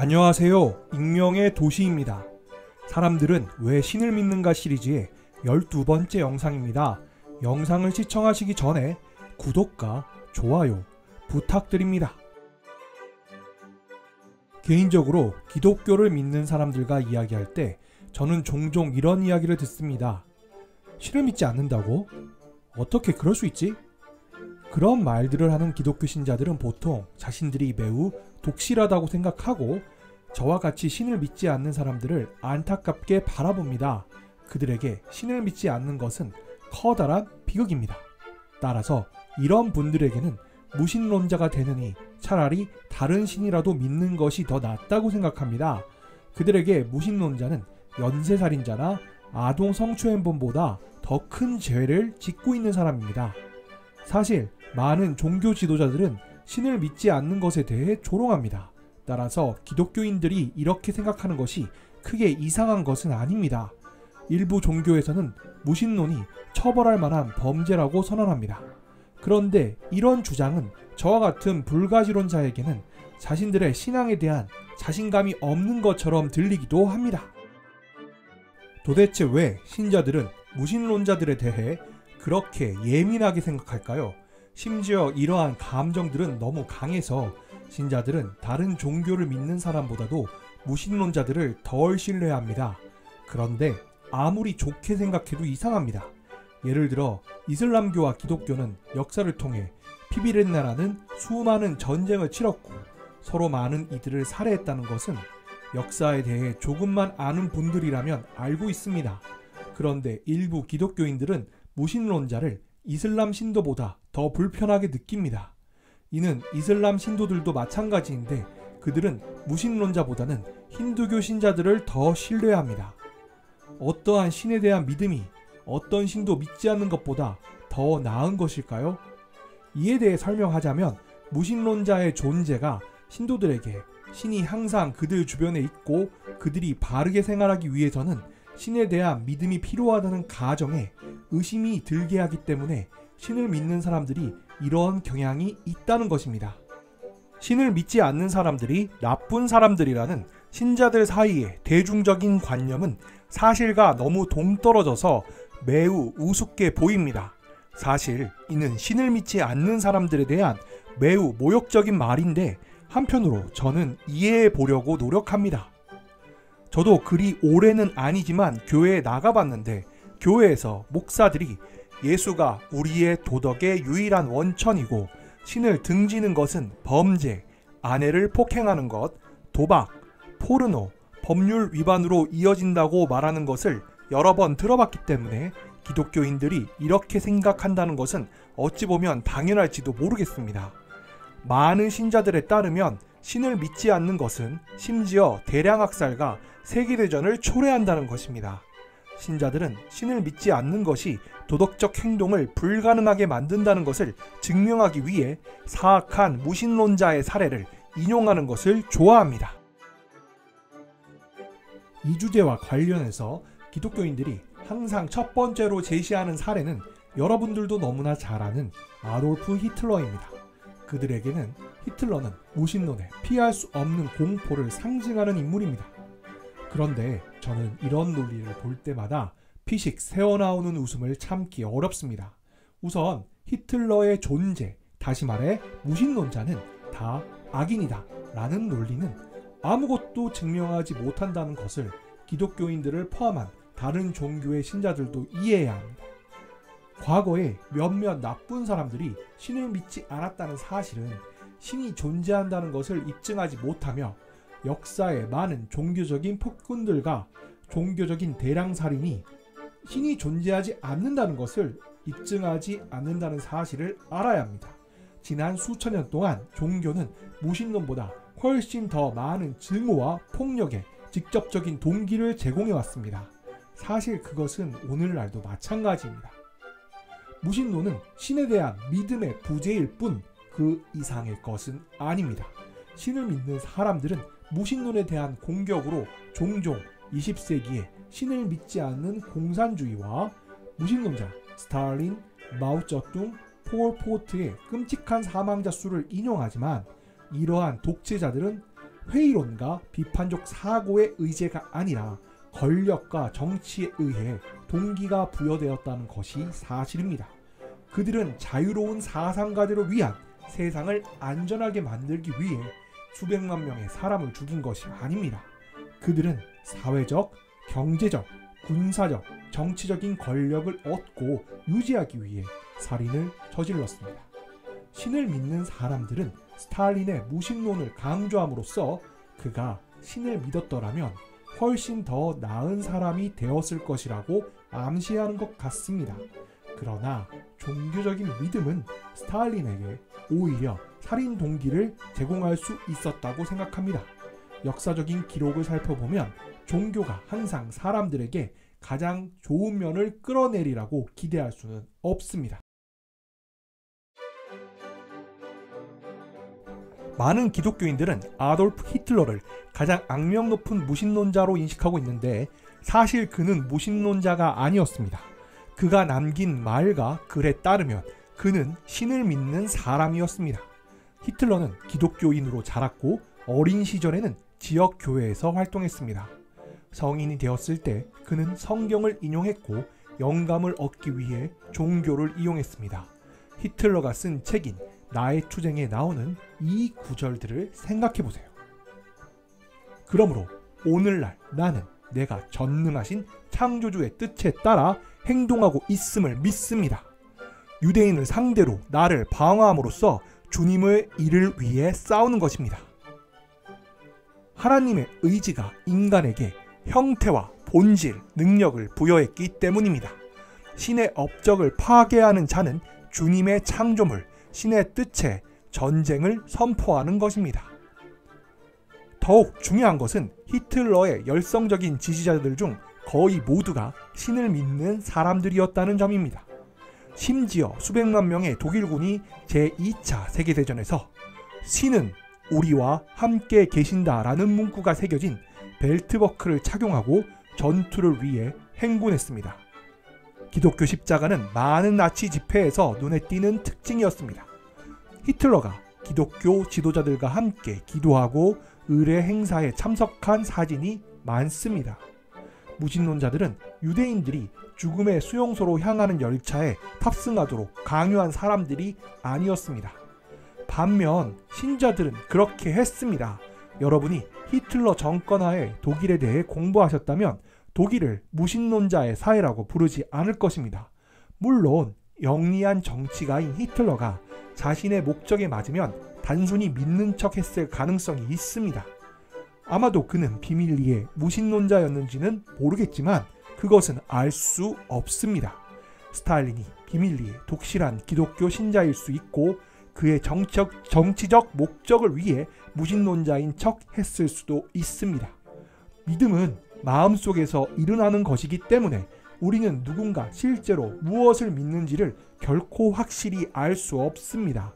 안녕하세요. 익명의 도시입니다. 사람들은 왜 신을 믿는가 시리즈의 12번째 영상입니다. 영상을 시청하시기 전에 구독과 좋아요 부탁드립니다. 개인적으로 기독교를 믿는 사람들과 이야기할 때 저는 종종 이런 이야기를 듣습니다. 신을 믿지 않는다고? 어떻게 그럴 수 있지? 그런 말들을 하는 기독교 신자들은 보통 자신들이 매우 독실하다고 생각하고 저와 같이 신을 믿지 않는 사람들을 안타깝게 바라봅니다. 그들에게 신을 믿지 않는 것은 커다란 비극입니다. 따라서 이런 분들에게는 무신론자가 되느니 차라리 다른 신이라도 믿는 것이 더 낫다고 생각합니다. 그들에게 무신론자는 연쇄살인자나 아동 성추행범보다 더 큰 죄를 짓고 있는 사람입니다. 사실 많은 종교 지도자들은 신을 믿지 않는 것에 대해 조롱합니다. 따라서 기독교인들이 이렇게 생각하는 것이 크게 이상한 것은 아닙니다. 일부 종교에서는 무신론이 처벌할 만한 범죄라고 선언합니다. 그런데 이런 주장은 저와 같은 불가지론자에게는 자신들의 신앙에 대한 자신감이 없는 것처럼 들리기도 합니다. 도대체 왜 신자들은 무신론자들에 대해 그렇게 예민하게 생각할까요? 심지어 이러한 감정들은 너무 강해서 신자들은 다른 종교를 믿는 사람보다도 무신론자들을 덜 신뢰합니다. 그런데 아무리 좋게 생각해도 이상합니다. 예를 들어 이슬람교와 기독교는 역사를 통해 피비린내라는 수많은 전쟁을 치렀고 서로 많은 이들을 살해했다는 것은 역사에 대해 조금만 아는 분들이라면 알고 있습니다. 그런데 일부 기독교인들은 무신론자를 이슬람 신도보다 더 불편하게 느낍니다. 이는 이슬람 신도들도 마찬가지인데 그들은 무신론자보다는 힌두교 신자들을 더 신뢰합니다. 어떠한 신에 대한 믿음이 어떤 신도 믿지 않는 것보다 더 나은 것일까요? 이에 대해 설명하자면 무신론자의 존재가 신도들에게 신이 항상 그들 주변에 있고 그들이 바르게 생활하기 위해서는 신에 대한 믿음이 필요하다는 가정에 의심이 들게 하기 때문에 신을 믿는 사람들이 이러한 경향이 있다는 것입니다. 신을 믿지 않는 사람들이 나쁜 사람들이라는 신자들 사이의 대중적인 관념은 사실과 너무 동떨어져서 매우 우습게 보입니다. 사실 이는 신을 믿지 않는 사람들에 대한 매우 모욕적인 말인데 한편으로 저는 이해해 보려고 노력합니다. 저도 그리 오래는 아니지만 교회에 나가봤는데 교회에서 목사들이 예수가 우리의 도덕의 유일한 원천이고 신을 등지는 것은 범죄, 아내를 폭행하는 것, 도박, 포르노, 법률 위반으로 이어진다고 말하는 것을 여러 번 들어봤기 때문에 기독교인들이 이렇게 생각한다는 것은 어찌 보면 당연할지도 모르겠습니다. 많은 신자들에 따르면 신을 믿지 않는 것은 심지어 대량학살과 세계대전을 초래한다는 것입니다. 신자들은 신을 믿지 않는 것이 도덕적 행동을 불가능하게 만든다는 것을 증명하기 위해 사악한 무신론자의 사례를 인용하는 것을 좋아합니다. 이 주제와 관련해서 기독교인들이 항상 첫 번째로 제시하는 사례는 여러분들도 너무나 잘 아는 아돌프 히틀러입니다. 그들에게는 히틀러는 무신론에 피할 수 없는 공포를 상징하는 인물입니다. 그런데 저는 이런 논리를 볼 때마다 피식 새어나오는 웃음을 참기 어렵습니다. 우선 히틀러의 존재, 다시 말해 무신론자는 다 악인이다 라는 논리는 아무것도 증명하지 못한다는 것을 기독교인들을 포함한 다른 종교의 신자들도 이해해야 합니다. 과거에 몇몇 나쁜 사람들이 신을 믿지 않았다는 사실은 신이 존재한다는 것을 입증하지 못하며 역사의 많은 종교적인 폭군들과 종교적인 대량살인이 신이 존재하지 않는다는 것을 입증하지 않는다는 사실을 알아야 합니다. 지난 수천 년 동안 종교는 무신론보다 훨씬 더 많은 증오와 폭력에 직접적인 동기를 제공해 왔습니다. 사실 그것은 오늘날도 마찬가지입니다. 무신론은 신에 대한 믿음의 부재일 뿐 그 이상의 것은 아닙니다. 신을 믿는 사람들은 무신론에 대한 공격으로 종종 20세기에 신을 믿지 않는 공산주의와 무신론자 스탈린, 마오쩌둥, 폴포트의 끔찍한 사망자 수를 인용하지만 이러한 독재자들은 회의론과 비판적 사고의 의제가 아니라 권력과 정치에 의해 동기가 부여되었다는 것이 사실입니다. 그들은 자유로운 사상가들을 위한 세상을 안전하게 만들기 위해 수백만 명의 사람을 죽인 것이 아닙니다. 그들은 사회적, 경제적, 군사적, 정치적인 권력을 얻고 유지하기 위해 살인을 저질렀습니다. 신을 믿는 사람들은 스탈린의 무신론을 강조함으로써 그가 신을 믿었더라면 훨씬 더 나은 사람이 되었을 것이라고 암시하는 것 같습니다. 그러나 종교적인 믿음은 스탈린에게 오히려 살인 동기를 제공할 수 있었다고 생각합니다. 역사적인 기록을 살펴보면 종교가 항상 사람들에게 가장 좋은 면을 끌어내리라고 기대할 수는 없습니다. 많은 기독교인들은 아돌프 히틀러를 가장 악명 높은 무신론자로 인식하고 있는데 사실 그는 무신론자가 아니었습니다. 그가 남긴 말과 글에 따르면 그는 신을 믿는 사람이었습니다. 히틀러는 기독교인으로 자랐고 어린 시절에는 지역 교회에서 활동했습니다. 성인이 되었을 때 그는 성경을 인용했고 영감을 얻기 위해 종교를 이용했습니다. 히틀러가 쓴 책인 나의 투쟁에 나오는 이 구절들을 생각해보세요. 그러므로 오늘날 나는 내가 전능하신 창조주의 뜻에 따라 행동하고 있음을 믿습니다. 유대인을 상대로 나를 방어함으로써 주님의 일을 위해 싸우는 것입니다. 하나님의 의지가 인간에게 형태와 본질, 능력을 부여했기 때문입니다. 신의 업적을 파괴하는 자는 주님의 창조물, 신의 뜻에 전쟁을 선포하는 것입니다. 더욱 중요한 것은 히틀러의 열성적인 지지자들 중 거의 모두가 신을 믿는 사람들이었다는 점입니다. 심지어 수백만 명의 독일군이 제2차 세계대전에서 신은 우리와 함께 계신다라는 문구가 새겨진 벨트버크를 착용하고 전투를 위해 행군했습니다. 기독교 십자가는 많은 나치 집회에서 눈에 띄는 특징이었습니다. 히틀러가 기독교 지도자들과 함께 기도하고 의례 행사에 참석한 사진이 많습니다. 무신론자들은 유대인들이 죽음의 수용소로 향하는 열차에 탑승하도록 강요한 사람들이 아니었습니다. 반면 신자들은 그렇게 했습니다. 여러분이 히틀러 정권하에 독일에 대해 공부하셨다면 독일을 무신론자의 사회라고 부르지 않을 것입니다. 물론 영리한 정치가인 히틀러가 자신의 목적에 맞으면 단순히 믿는 척 했을 가능성이 있습니다. 아마도 그는 비밀리에 무신론자였는지는 모르겠지만 그것은 알 수 없습니다. 스탈린이 비밀리에 독실한 기독교 신자일 수 있고 그의 정치적 목적을 위해 무신론자인 척 했을 수도 있습니다. 믿음은 마음속에서 일어나는 것이기 때문에 우리는 누군가 실제로 무엇을 믿는지를 결코 확실히 알 수 없습니다.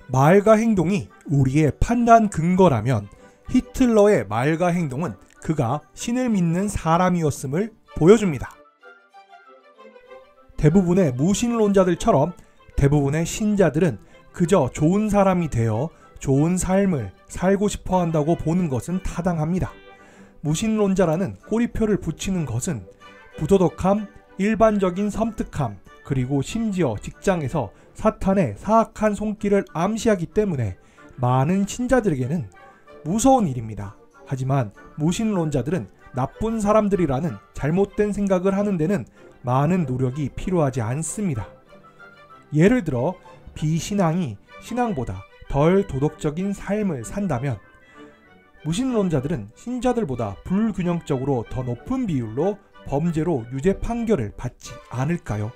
말과 행동이 우리의 판단 근거라면 히틀러의 말과 행동은 그가 신을 믿는 사람이었음을 보여줍니다. 대부분의 무신론자들처럼 대부분의 신자들은 그저 좋은 사람이 되어 좋은 삶을 살고 싶어 한다고 보는 것은 타당합니다. 무신론자라는 꼬리표를 붙이는 것은 부도덕함, 일반적인 섬뜩함, 그리고 심지어 직장에서 사탄의 사악한 손길을 암시하기 때문에 많은 신자들에게는 무서운 일입니다. 하지만 무신론자들은 나쁜 사람들이라는 잘못된 생각을 하는 데는 많은 노력이 필요하지 않습니다. 예를 들어 비신앙이 신앙보다 덜 도덕적인 삶을 산다면 무신론자들은 신자들보다 불균형적으로 더 높은 비율로 범죄로 유죄 판결을 받지 않을까요?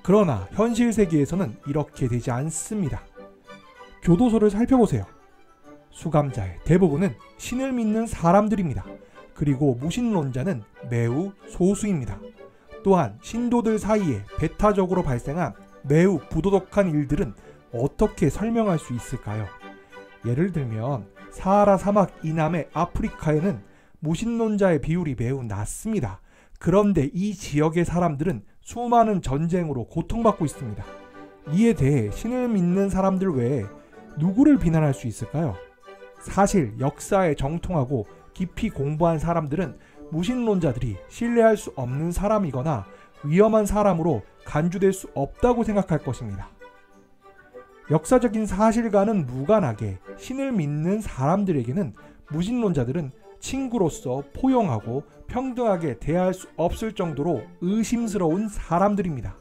그러나 현실 세계에서는 이렇게 되지 않습니다. 교도소를 살펴보세요. 수감자의 대부분은 신을 믿는 사람들입니다. 그리고 무신론자는 매우 소수입니다. 또한 신도들 사이에 배타적으로 발생한 매우 부도덕한 일들은 어떻게 설명할 수 있을까요? 예를 들면 사하라 사막 이남의 아프리카에는 무신론자의 비율이 매우 낮습니다. 그런데 이 지역의 사람들은 수많은 전쟁으로 고통받고 있습니다. 이에 대해 신을 믿는 사람들 외에 누구를 비난할 수 있을까요? 사실 역사에 정통하고 깊이 공부한 사람들은 무신론자들이 신뢰할 수 없는 사람이거나 위험한 사람으로 간주될 수 없다고 생각할 것입니다. 역사적인 사실과는 무관하게 신을 믿는 사람들에게는 무신론자들은 친구로서 포용하고 평등하게 대할 수 없을 정도로 의심스러운 사람들입니다.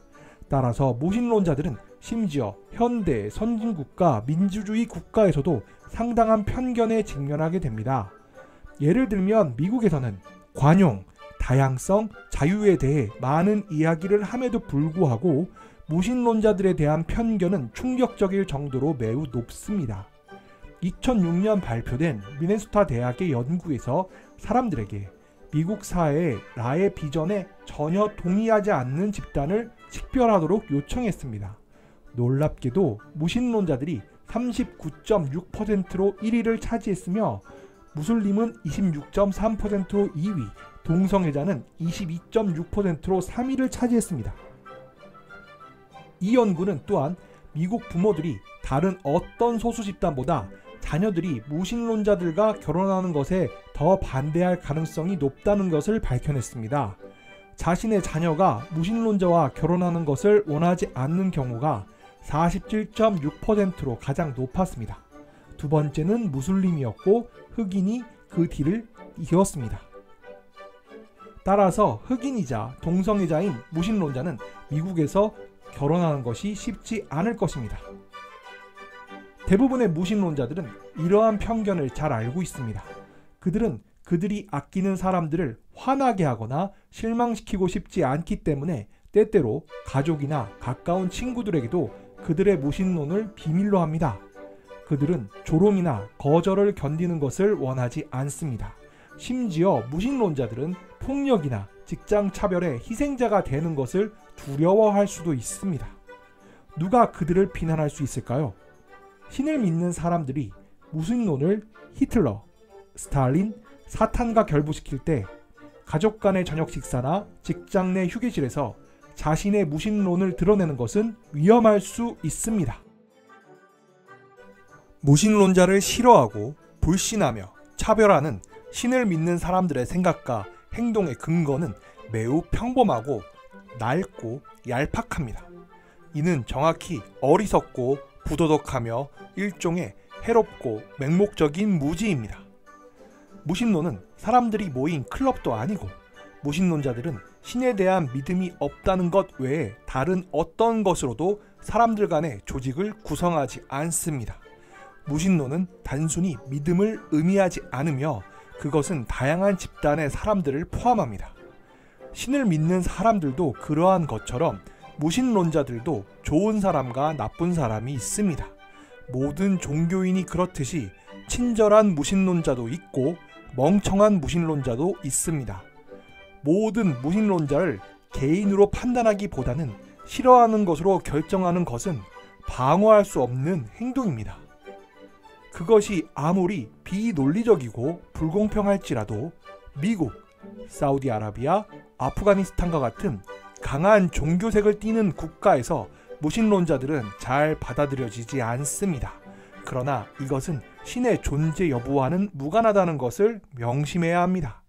따라서 무신론자들은 심지어 현대 선진국가 민주주의 국가에서도 상당한 편견에 직면하게 됩니다. 예를 들면 미국에서는 관용, 다양성, 자유에 대해 많은 이야기를 함에도 불구하고 무신론자들에 대한 편견은 충격적일 정도로 매우 높습니다. 2006년 발표된 미네소타 대학의 연구에서 사람들에게 미국 사회의 라의 비전에 전혀 동의하지 않는 집단을 식별하도록 요청했습니다. 놀랍게도 무신론자들이 39.6%로 1위를 차지했으며 무슬림은 26.3%로 2위, 동성애자는 22.6%로 3위를 차지했습니다. 이 연구는 또한 미국 부모들이 다른 어떤 소수 집단보다 자녀들이 무신론자들과 결혼하는 것에 더 반대할 가능성이 높다는 것을 밝혀냈습니다. 자신의 자녀가 무신론자와 결혼하는 것을 원하지 않는 경우가 47.6%로 가장 높았습니다. 두 번째는 무슬림이었고 흑인이 그 뒤를 이었습니다. 따라서 흑인이자 동성애자인 무신론자는 미국에서 결혼하는 것이 쉽지 않을 것입니다. 대부분의 무신론자들은 이러한 편견을 잘 알고 있습니다. 그들은 그들이 아끼는 사람들을 화나게 하거나 실망시키고 싶지 않기 때문에 때때로 가족이나 가까운 친구들에게도 그들의 무신론을 비밀로 합니다. 그들은 조롱이나 거절을 견디는 것을 원하지 않습니다. 심지어 무신론자들은 폭력이나 직장 차별의 희생자가 되는 것을 두려워할 수도 있습니다. 누가 그들을 비난할 수 있을까요? 신을 믿는 사람들이 무신론을 히틀러, 스탈린, 사탄과 결부시킬 때 가족 간의 저녁 식사나 직장 내 휴게실에서 자신의 무신론을 드러내는 것은 위험할 수 있습니다. 무신론자를 싫어하고 불신하며 차별하는 신을 믿는 사람들의 생각과 행동의 근거는 매우 평범하고 낡고 얄팍합니다. 이는 정확히 어리석고 부도덕하며 일종의 해롭고 맹목적인 무지입니다. 무신론은 사람들이 모인 클럽도 아니고 무신론자들은 신에 대한 믿음이 없다는 것 외에 다른 어떤 것으로도 사람들 간의 조직을 구성하지 않습니다. 무신론은 단순히 믿음을 의미하지 않으며 그것은 다양한 집단의 사람들을 포함합니다. 신을 믿는 사람들도 그러한 것처럼 무신론자들도 좋은 사람과 나쁜 사람이 있습니다. 모든 종교인이 그렇듯이 친절한 무신론자도 있고 멍청한 무신론자도 있습니다. 모든 무신론자를 개인으로 판단하기보다는 싫어하는 것으로 결정하는 것은 방어할 수 없는 행동입니다. 그것이 아무리 비논리적이고 불공평할지라도 미국, 사우디아라비아, 아프가니스탄과 같은 강한 종교색을 띠는 국가에서 무신론자들은 잘 받아들여지지 않습니다. 그러나 이것은 신의 존재 여부와는 무관하다는 것을 명심해야 합니다.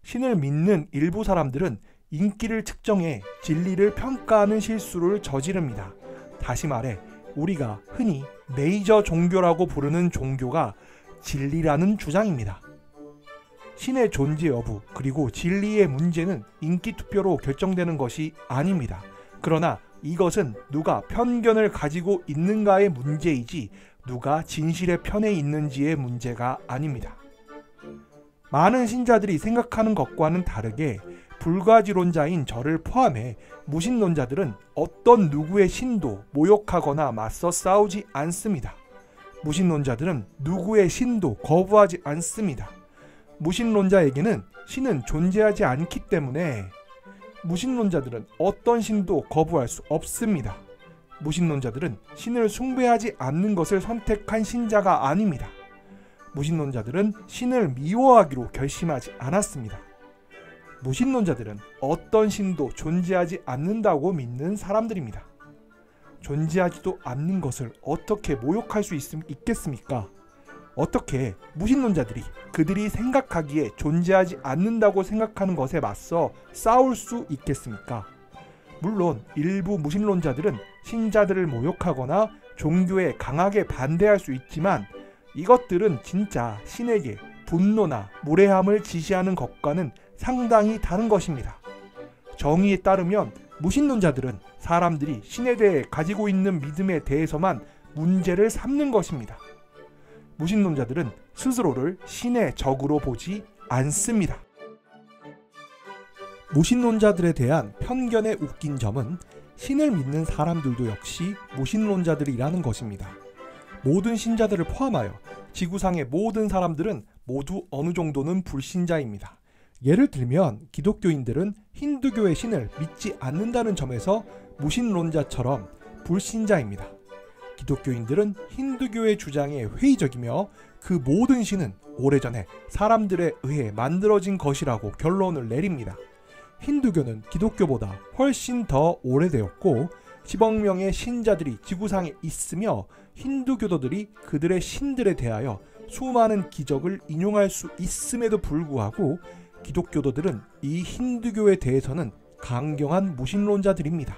신을 믿는 일부 사람들은 인기를 측정해 진리를 평가하는 실수를 저지릅니다. 다시 말해 우리가 흔히 메이저 종교라고 부르는 종교가 진리라는 주장입니다. 신의 존재 여부 그리고 진리의 문제는 인기투표로 결정되는 것이 아닙니다. 그러나 이것은 누가 편견을 가지고 있는가의 문제이지 누가 진실의 편에 있는지의 문제가 아닙니다. 많은 신자들이 생각하는 것과는 다르게 불가지론자인 저를 포함해 무신론자들은 어떤 누구의 신도 모욕하거나 맞서 싸우지 않습니다. 무신론자들은 누구의 신도 거부하지 않습니다. 무신론자에게는 신은 존재하지 않기 때문에 무신론자들은 어떤 신도 거부할 수 없습니다. 무신론자들은 신을 숭배하지 않는 것을 선택한 신자가 아닙니다. 무신론자들은 신을 미워하기로 결심하지 않았습니다. 무신론자들은 어떤 신도 존재하지 않는다고 믿는 사람들입니다. 존재하지도 않는 것을 어떻게 모욕할 수 있겠습니까? 어떻게 무신론자들이 그들이 생각하기에 존재하지 않는다고 생각하는 것에 맞서 싸울 수 있겠습니까? 물론 일부 무신론자들은 신자들을 모욕하거나 종교에 강하게 반대할 수 있지만 이것들은 진짜 신에게 분노나 무례함을 지시하는 것과는 상당히 다른 것입니다. 정의에 따르면 무신론자들은 사람들이 신에 대해 가지고 있는 믿음에 대해서만 문제를 삼는 것입니다. 무신론자들은 스스로를 신의 적으로 보지 않습니다. 무신론자들에 대한 편견의 웃긴 점은 신을 믿는 사람들도 역시 무신론자들이라는 것입니다. 모든 신자들을 포함하여 지구상의 모든 사람들은 모두 어느 정도는 불신자입니다. 예를 들면 기독교인들은 힌두교의 신을 믿지 않는다는 점에서 무신론자처럼 불신자입니다. 기독교인들은 힌두교의 주장에 회의적이며 그 모든 신은 오래전에 사람들에 의해 만들어진 것이라고 결론을 내립니다. 힌두교는 기독교보다 훨씬 더 오래되었고 10억 명의 신자들이 지구상에 있으며 힌두교도들이 그들의 신들에 대하여 수많은 기적을 인용할 수 있음에도 불구하고 기독교도들은 이 힌두교에 대해서는 강경한 무신론자들입니다.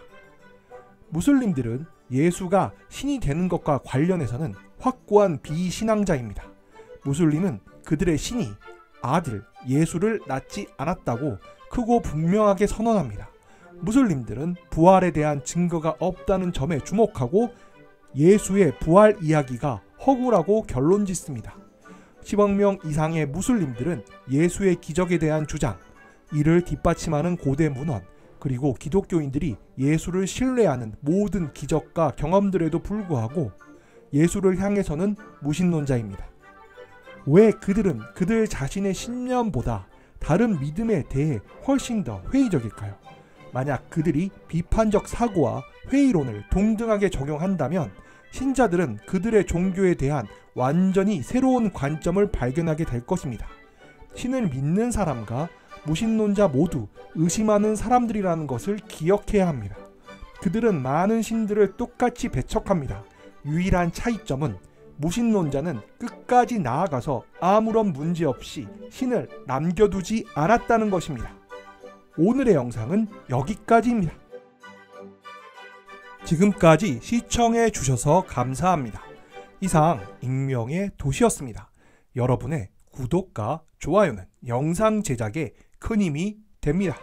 무슬림들은 예수가 신이 되는 것과 관련해서는 확고한 비신앙자입니다. 무슬림은 그들의 신이 아들 예수를 낳지 않았다고 크고 분명하게 선언합니다. 무슬림들은 부활에 대한 증거가 없다는 점에 주목하고 예수의 부활 이야기가 허구라고 결론짓습니다. 10억 명 이상의 무슬림들은 예수의 기적에 대한 주장, 이를 뒷받침하는 고대 문헌, 그리고 기독교인들이 예수를 신뢰하는 모든 기적과 경험들에도 불구하고 예수를 향해서는 무신론자입니다. 왜 그들은 그들 자신의 신념보다 다른 믿음에 대해 훨씬 더 회의적일까요? 만약 그들이 비판적 사고와 회의론을 동등하게 적용한다면 신자들은 그들의 종교에 대한 완전히 새로운 관점을 발견하게 될 것입니다. 신을 믿는 사람과 무신론자 모두 의심하는 사람들이라는 것을 기억해야 합니다. 그들은 많은 신들을 똑같이 배척합니다. 유일한 차이점은 무신론자는 끝까지 나아가서 아무런 문제 없이 신을 남겨두지 않았다는 것입니다. 오늘의 영상은 여기까지입니다. 지금까지 시청해 주셔서 감사합니다. 이상 익명의 도시였습니다. 여러분의 구독과 좋아요는 영상 제작에 큰 힘이 됩니다.